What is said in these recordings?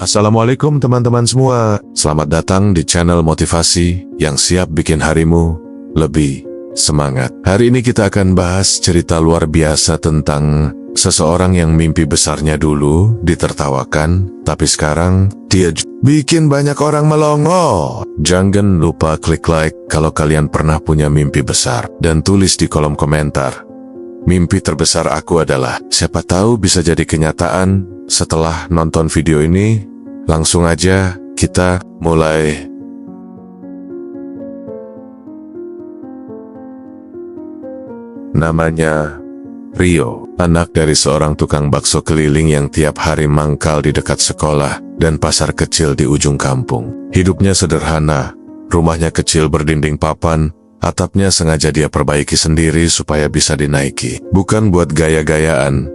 Assalamualaikum teman-teman semua. Selamat datang di channel motivasi yang siap bikin harimu lebih semangat. Hari ini kita akan bahas cerita luar biasa tentang seseorang yang mimpi besarnya dulu ditertawakan, tapi sekarang dia bikin banyak orang melongo. Jangan lupa klik like kalau kalian pernah punya mimpi besar dan tulis di kolom komentar. Mimpi terbesar aku adalah, siapa tahu bisa jadi kenyataan setelah nonton video ini. Langsung aja kita mulai. Namanya Rio, anak dari seorang tukang bakso keliling yang tiap hari mangkal di dekat sekolah dan pasar kecil di ujung kampung. Hidupnya sederhana, rumahnya kecil berdinding papan. Atapnya sengaja dia perbaiki sendiri supaya bisa dinaiki. Bukan buat gaya-gayaan,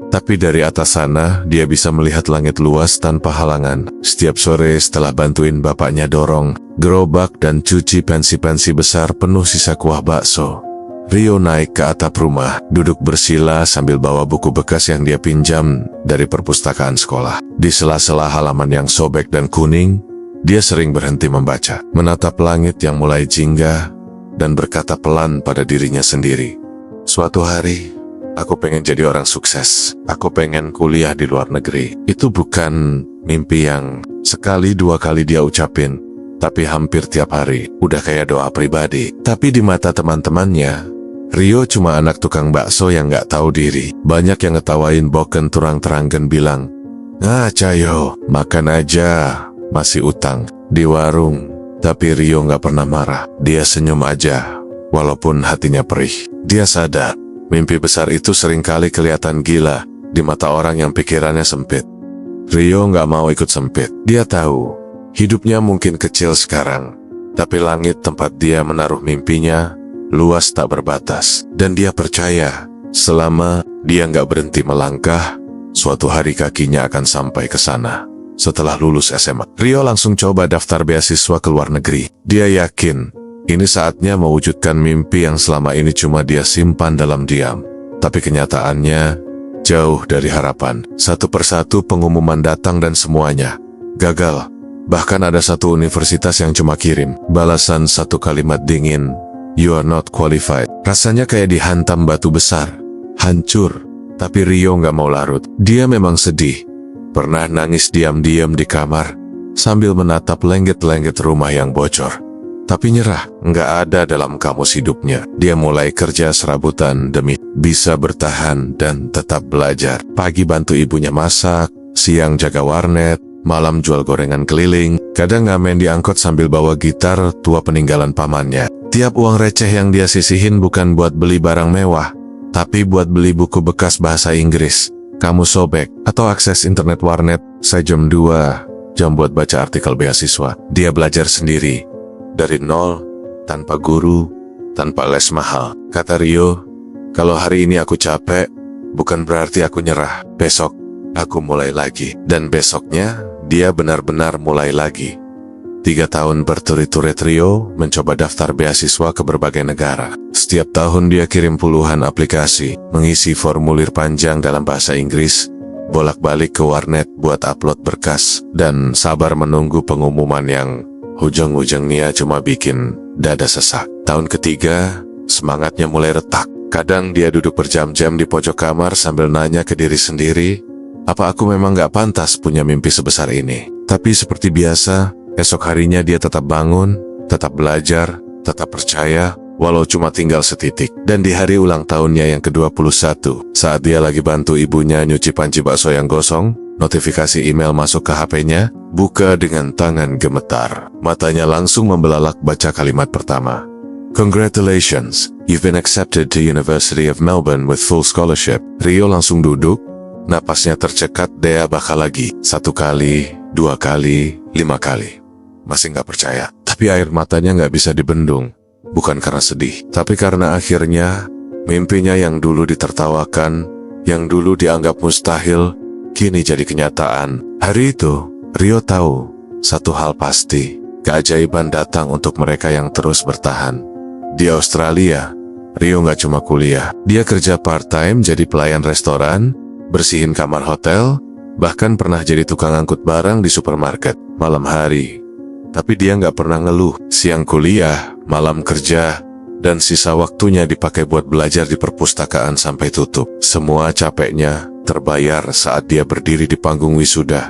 tapi dari atas sana dia bisa melihat langit luas tanpa halangan. Setiap sore setelah bantuin bapaknya dorong gerobak dan cuci pensi-pensi besar penuh sisa kuah bakso, Rio naik ke atap rumah, duduk bersila sambil bawa buku bekas yang dia pinjam dari perpustakaan sekolah. Di sela-sela halaman yang sobek dan kuning, dia sering berhenti membaca, menatap langit yang mulai jingga, dan berkata pelan pada dirinya sendiri, suatu hari, aku pengen jadi orang sukses. Aku pengen kuliah di luar negeri. Itu bukan mimpi yang sekali dua kali dia ucapin, tapi hampir tiap hari. Udah kayak doa pribadi. Tapi di mata teman-temannya, Rio cuma anak tukang bakso yang gak tahu diri. Banyak yang ngetawain boken turang-teranggen bilang, "Ah, Cayo, makan aja, masih utang di warung." Tapi Rio gak pernah marah. Dia senyum aja, walaupun hatinya perih. Dia sadar, mimpi besar itu seringkali kelihatan gila di mata orang yang pikirannya sempit. Rio gak mau ikut sempit. Dia tahu, hidupnya mungkin kecil sekarang, tapi langit tempat dia menaruh mimpinya luas tak berbatas. Dan dia percaya, selama dia gak berhenti melangkah, suatu hari kakinya akan sampai ke sana. Setelah lulus SMA, Rio langsung coba daftar beasiswa ke luar negeri. Dia yakin ini saatnya mewujudkan mimpi yang selama ini cuma dia simpan dalam diam. Tapi kenyataannya jauh dari harapan. Satu persatu pengumuman datang dan semuanya gagal. Bahkan ada satu universitas yang cuma kirim balasan satu kalimat dingin, "You are not qualified." Rasanya kayak dihantam batu besar. Hancur. Tapi Rio gak mau larut. Dia memang sedih. Pernah nangis diam-diam di kamar sambil menatap lengget-lengget rumah yang bocor. Tapi nyerah nggak ada dalam kamus hidupnya. Dia mulai kerja serabutan demi bisa bertahan dan tetap belajar. Pagi bantu ibunya masak, siang jaga warnet, malam jual gorengan keliling. Kadang ngamen di angkot sambil bawa gitar tua peninggalan pamannya. Tiap uang receh yang dia sisihin bukan buat beli barang mewah, tapi buat beli buku bekas bahasa Inggris, kamus sobek, atau akses internet warnet sejam 2 jam buat baca artikel beasiswa. Dia belajar sendiri, dari nol, tanpa guru, tanpa les mahal. Kata Rio, kalau hari ini aku capek, bukan berarti aku nyerah. Besok, aku mulai lagi. Dan besoknya, dia benar-benar mulai lagi. 3 tahun berturut-turut Rio mencoba daftar beasiswa ke berbagai negara. Setiap tahun dia kirim puluhan aplikasi, mengisi formulir panjang dalam bahasa Inggris, bolak-balik ke warnet buat upload berkas, dan sabar menunggu pengumuman yang ujung-ujungnya cuma bikin dada sesak. Tahun ketiga, semangatnya mulai retak. Kadang dia duduk berjam-jam di pojok kamar sambil nanya ke diri sendiri, apa aku memang gak pantas punya mimpi sebesar ini? Tapi seperti biasa, esok harinya dia tetap bangun, tetap belajar, tetap percaya, walau cuma tinggal setitik. Dan di hari ulang tahunnya yang ke-21, saat dia lagi bantu ibunya nyuci panci bakso yang gosong, notifikasi email masuk ke HP-nya, buka dengan tangan gemetar. Matanya langsung membelalak baca kalimat pertama. "Congratulations, you've been accepted to University of Melbourne with full scholarship." Rio langsung duduk, napasnya tercekat bakal lagi. 1 kali, 2 kali, 5 kali. Masih gak percaya, tapi air matanya gak bisa dibendung. Bukan karena sedih, tapi karena akhirnya mimpinya yang dulu ditertawakan, yang dulu dianggap mustahil, kini jadi kenyataan. Hari itu, Rio tahu satu hal pasti, keajaiban datang untuk mereka yang terus bertahan. Di Australia, Rio gak cuma kuliah, dia kerja part-time jadi pelayan restoran, bersihin kamar hotel, Bahkan pernah jadi tukang angkut barang di supermarket malam hari. Tapi dia nggak pernah ngeluh. Siang kuliah, malam kerja, dan sisa waktunya dipakai buat belajar di perpustakaan sampai tutup. Semua capeknya terbayar saat dia berdiri di panggung wisuda,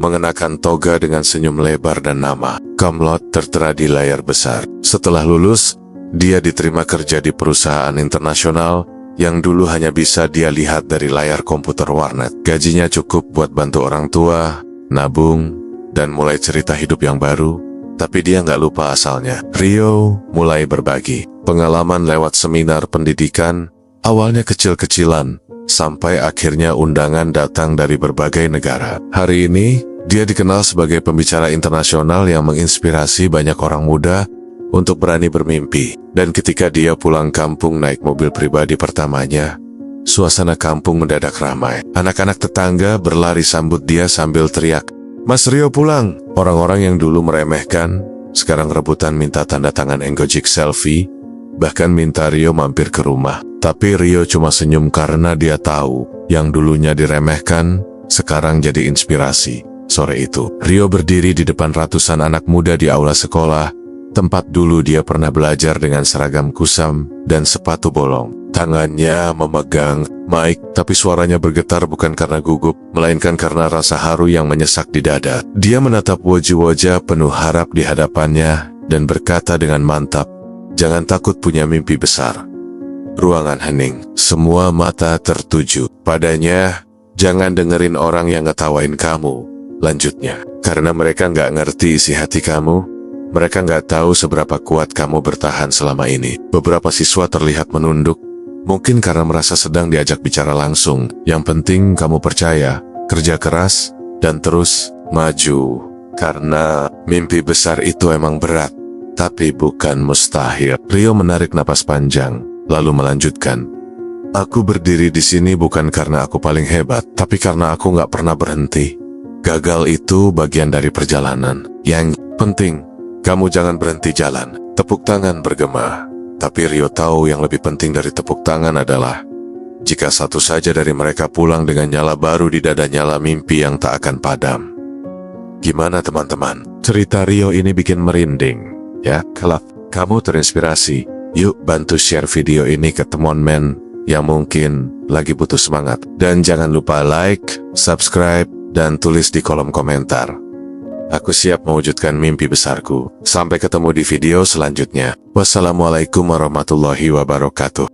mengenakan toga dengan senyum lebar dan nama Kamlot tertera di layar besar. Setelah lulus, dia diterima kerja di perusahaan internasional yang dulu hanya bisa dia lihat dari layar komputer warnet. Gajinya cukup buat bantu orang tua, nabung, dan mulai cerita hidup yang baru. Tapi dia nggak lupa asalnya. Rio mulai berbagi pengalaman lewat seminar pendidikan, awalnya kecil-kecilan, sampai akhirnya undangan datang dari berbagai negara. Hari ini, dia dikenal sebagai pembicara internasional yang menginspirasi banyak orang muda untuk berani bermimpi. Dan ketika dia pulang kampung naik mobil pribadi pertamanya, suasana kampung mendadak ramai. Anak-anak tetangga berlari sambut dia sambil teriak, "Mas Rio pulang!" Orang-orang yang dulu meremehkan, sekarang rebutan minta tanda tangan Gojek selfie, bahkan minta Rio mampir ke rumah. Tapi Rio cuma senyum karena dia tahu, yang dulunya diremehkan, sekarang jadi inspirasi. Sore itu, Rio berdiri di depan ratusan anak muda di aula sekolah, tempat dulu dia pernah belajar dengan seragam kusam dan sepatu bolong. Tangannya memegang mic, tapi suaranya bergetar bukan karena gugup, melainkan karena rasa haru yang menyesak di dada. Dia menatap wajah-wajah penuh harap di hadapannya dan berkata dengan mantap, "Jangan takut punya mimpi besar." Ruangan hening, semua mata tertuju padanya. "Jangan dengerin orang yang ngetawain kamu," lanjutnya, "karena mereka nggak ngerti isi hati kamu. Mereka nggak tahu seberapa kuat kamu bertahan selama ini." Beberapa siswa terlihat menunduk, mungkin karena merasa sedang diajak bicara langsung. "Yang penting kamu percaya, kerja keras, dan terus maju. Karena mimpi besar itu emang berat, tapi bukan mustahil." Rio menarik napas panjang, lalu melanjutkan, "Aku berdiri di sini bukan karena aku paling hebat, tapi karena aku nggak pernah berhenti. Gagal itu bagian dari perjalanan. Yang penting, kamu jangan berhenti jalan." Tepuk tangan bergema. Tapi Rio tahu yang lebih penting dari tepuk tangan adalah, jika satu saja dari mereka pulang dengan nyala baru di dada, nyala mimpi yang tak akan padam. Gimana teman-teman? Cerita Rio ini bikin merinding, ya? Kalau kamu terinspirasi, yuk bantu share video ini ke teman-teman yang mungkin lagi butuh semangat. Dan jangan lupa like, subscribe, dan tulis di kolom komentar. Aku siap mewujudkan mimpi besarku. Sampai ketemu di video selanjutnya. Wassalamualaikum warahmatullahi wabarakatuh.